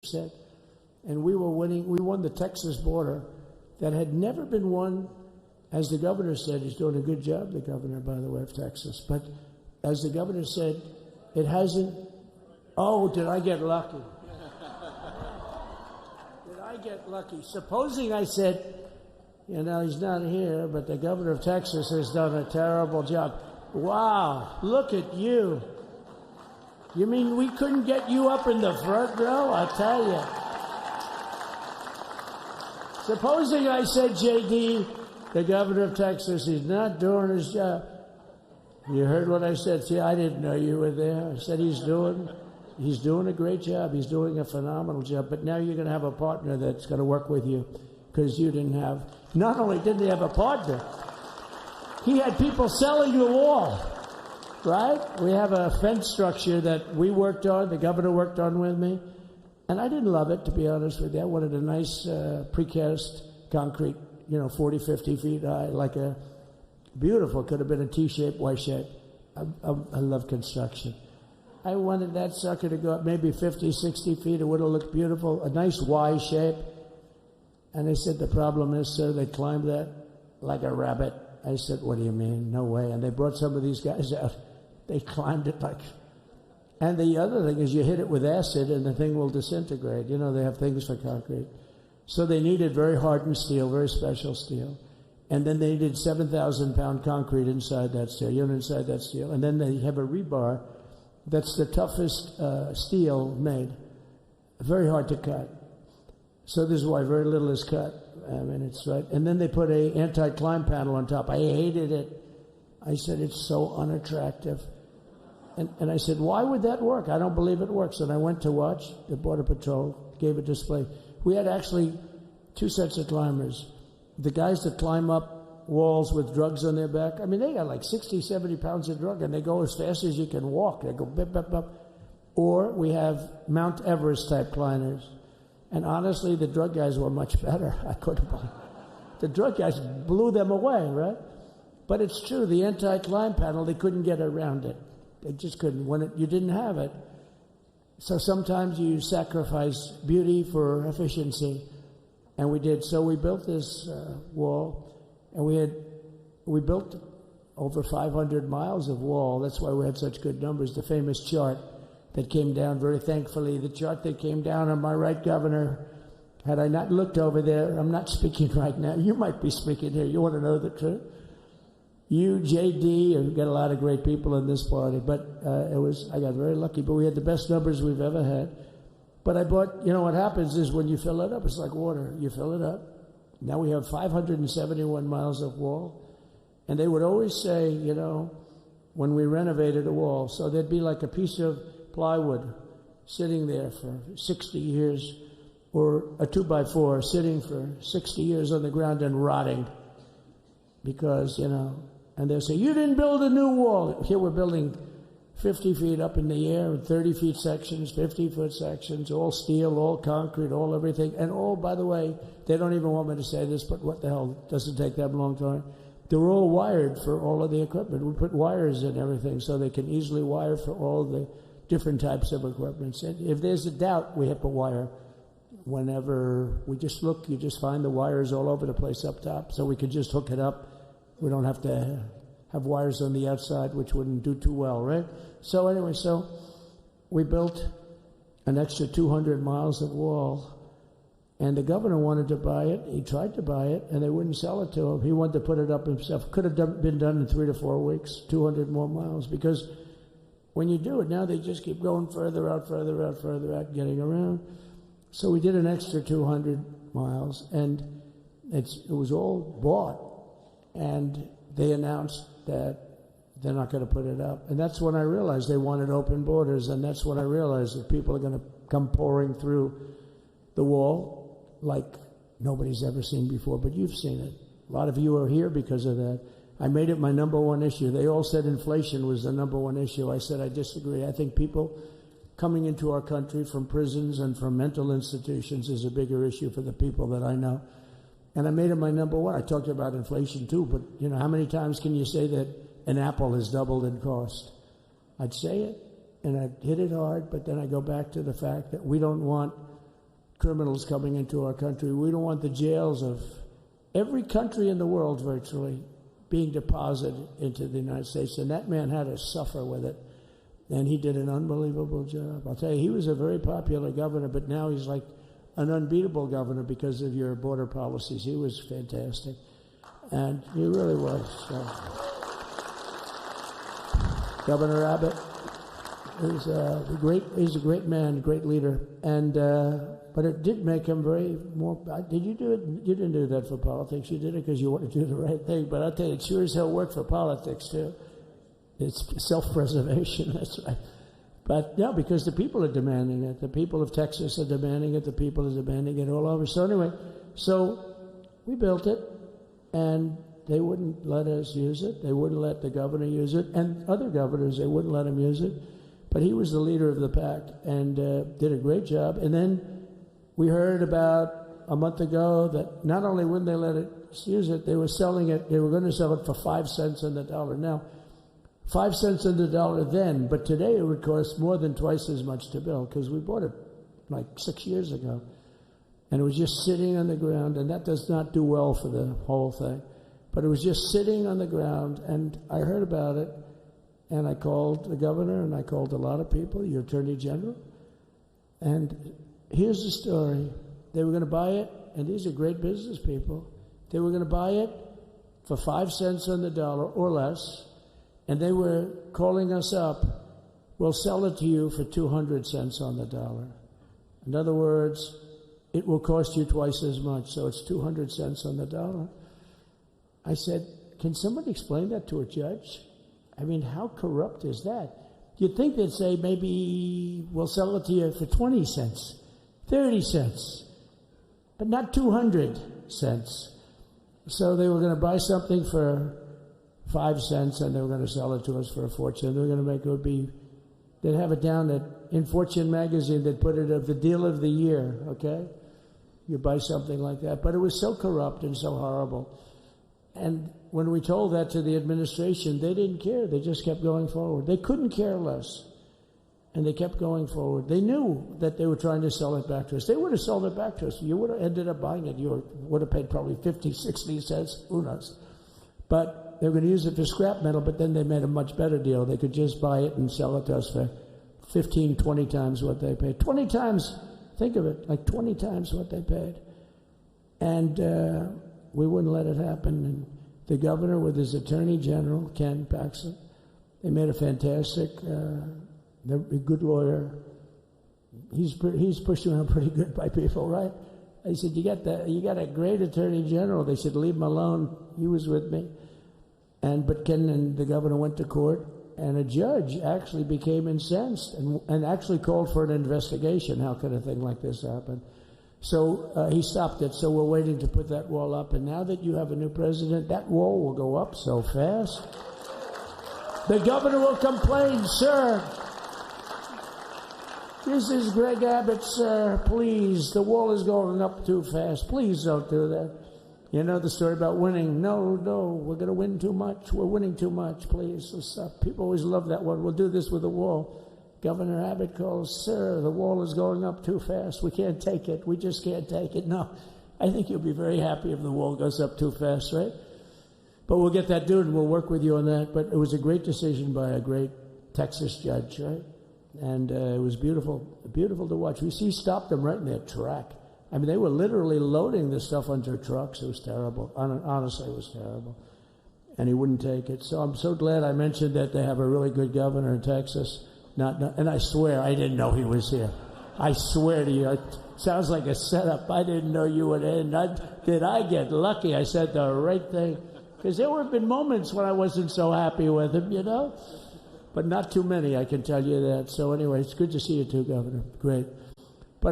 said. And we were winning. We won the Texas border that had never been won. As the governor said, he's doing a good job, the governor, by the way, of Texas. But as the governor said, it hasn't. Oh, did I get lucky? Did I get lucky? Supposing I said, you know, he's not here, but the governor of Texas has done a terrible job. Wow, look at you. You mean we couldn't get you up in the front row? I'll tell you. Supposing I said, J.D., the governor of Texas, he's not doing his job. You heard what I said. See, I didn't know you were there. I said he's doing a great job. He's doing a phenomenal job. But now you're going to have a partner that's going to work with you because you didn't have. Not only didn't he have a partner, he had people selling the wall. Right? We have a fence structure that we worked on, the governor worked on with me. And I didn't love it, to be honest with you. I wanted a nice precast concrete, 40, 50 feet high, like a beautiful, could have been a T-shape, Y-shape. I love construction. I wanted that sucker to go up maybe 50, 60 feet. It would have looked beautiful, a nice Y shape. And they said, the problem is, sir, they climbed that like a rabbit. I said, what do you mean? No way. And they brought some of these guys out. They climbed it like... And the other thing is you hit it with acid and the thing will disintegrate. They have things for concrete. So they needed very hardened steel, very special steel. And then they needed 7,000-pound concrete inside that steel, inside that steel. And then they have a rebar that's the toughest steel made. Very hard to cut. So this is why very little is cut. I mean, it's right. And then they put a anti-climb panel on top. I hated it. I said, it's so unattractive. And I said, why would that work? I don't believe it works. And I went to watch. The Border Patrol gave a display. We had actually two sets of climbers. The guys that climb up walls with drugs on their back, I mean, they got like 60, 70 pounds of drug, and they go as fast as you can walk. They go bip, bip, bip. Or we have Mount Everest-type climbers. And honestly, the drug guys were much better. I couldn't believe it. The drug guys blew them away, right? But it's true. The anti-climb panel, they couldn't get around it. They just couldn't. You didn't have it. So sometimes you sacrifice beauty for efficiency. And we did. So we built this wall, and we built over 500 miles of wall. That's why we had such good numbers. The famous chart that came down, very thankfully, the chart that came down on my right, Governor, had I not looked over there, I'm not speaking right now. You might be speaking here. You want to know the truth? You, J.D., and we've got a lot of great people in this party, but I got very lucky, but we had the best numbers we've ever had. But I bought, what happens is when you fill it up, it's like water. You fill it up. Now we have 571 miles of wall. And they would always say, when we renovated a wall, so there'd be like a piece of plywood sitting there for 60 years, or a 2x4 sitting for 60 years on the ground and rotting. Because, and they'll say, you didn't build a new wall. Here we're building 50 feet up in the air, 30 feet sections, 50-foot sections, all steel, all concrete, all everything. And all, by the way, they don't even want me to say this, but what the hell, doesn't take that long time. They're all wired for all of the equipment. We put wires in everything so they can easily wire for all the different types of equipment. And if there's a doubt, we have to wire. Whenever we just look, you just find the wires all over the place up top, so we could just hook it up. We don't have to have wires on the outside, which wouldn't do too well, right? So anyway, we built an extra 200 miles of wall, and the governor wanted to buy it. He tried to buy it, and they wouldn't sell it to him. He wanted to put it up himself. Could have been done in 3 to 4 weeks, 200 more miles, because when you do it now, they just keep going further out, getting around. So we did an extra 200 miles, and it was all bought. And they announced that they're not going to put it up. And that's when I realized they wanted open borders, and that's when I realized that people are going to come pouring through the wall like nobody's ever seen before. But you've seen it. A lot of you are here because of that. I made it my number one issue. They all said inflation was the number one issue. I said I disagree. I think people coming into our country from prisons and from mental institutions is a bigger issue for the people that I know. And I made it my number one. I talked about inflation too, but how many times can you say that an apple has doubled in cost? I'd say it, and I'd hit it hard, but then I go back to the fact that we don't want criminals coming into our country. We don't want the jails of every country in the world virtually being deposited into the United States. And that man had to suffer with it. And he did an unbelievable job. I'll tell you, he was a very popular governor, but now he's like an unbeatable governor because of your border policies. He was fantastic. And he really was. So. Governor Abbott is he's a great man, great leader. And but it did make him very more. Did you do it? You didn't do that for politics. You did it because you wanted to do the right thing. But I'll tell you, it sure as hell worked for politics too. It's self-preservation. That's right. But no, because the people are demanding it. The people of Texas are demanding it. The people are demanding it all over. So anyway, so we built it, and they wouldn't let us use it. They wouldn't let the governor use it, and other governors, they wouldn't let him use it. But he was the leader of the pack and did a great job. And then we heard about a month ago that not only wouldn't they let us use it, they were selling it. They were going to sell it for 5 cents on the dollar. Now, 5 cents on the dollar then, but today it would cost more than twice as much to build because we bought it like 6 years ago. And it was just sitting on the ground, and that does not do well for the whole thing. But it was just sitting on the ground, and I heard about it, and I called the governor, and I called a lot of people, your attorney general. And here's the story. They were going to buy it, and these are great business people. They were going to buy it for 5 cents on the dollar or less, and they were calling us up, we'll sell it to you for 200 cents on the dollar. In other words, it will cost you twice as much, so it's 200 cents on the dollar. I said, can somebody explain that to a judge? I mean, how corrupt is that? You'd think they'd say, maybe we'll sell it to you for 20 cents, 30 cents, but not 200 cents. So they were going to buy something for 5 cents, and they were going to sell it to us for a fortune. They were going to make it would be, they'd have it down in Fortune magazine, they'd put it as the deal of the year, okay? You buy something like that. But it was so corrupt and so horrible. And when we told that to the administration, they didn't care. They just kept going forward. They couldn't care less. And they kept going forward. They knew that they were trying to sell it back to us. They would have sold it back to us. You would have ended up buying it. You would have paid probably 50, 60 cents. Who knows? But they were going to use it for scrap metal, but then they made a much better deal. They could just buy it and sell it to us for 15, 20 times what they paid. 20 times, think of it, like 20 times what they paid. And we wouldn't let it happen. And the governor with his attorney general, Ken Paxton, they made a fantastic, they're a good lawyer. He's pushed around pretty good by people, right? I said, you got a great attorney general. They said, leave him alone. He was with me. But Ken and the governor went to court, and a judge actually became incensed and actually called for an investigation. How could a thing like this happen? So he stopped it. So we're waiting to put that wall up. And now that you have a new president, that wall will go up so fast. The governor will complain, sir. This is Greg Abbott, sir. Please, the wall is going up too fast. Please don't do that. You know the story about winning. No, we're going to win too much. We're winning too much. Please, stop. People always love that one. We'll do this with the wall. Governor Abbott calls, sir, the wall is going up too fast. We can't take it. We just can't take it. No, I think you'll be very happy if the wall goes up too fast, right? But we'll get that done, and we'll work with you on that. But it was a great decision by a great Texas judge, right? And it was beautiful to watch. He stopped them right in their track. I mean, they were literally loading this stuff onto trucks. It was terrible. Honestly, it was terrible. And he wouldn't take it. So I'm so glad I mentioned that they have a really good governor in Texas. And I swear, I didn't know he was here. I swear to you, it sounds like a setup. I didn't know you would end. Did I get lucky? I said the right thing. Because there have been moments when I wasn't so happy with him, you know? But not too many, I can tell you that. So anyway, it's good to see you too, Governor. Great.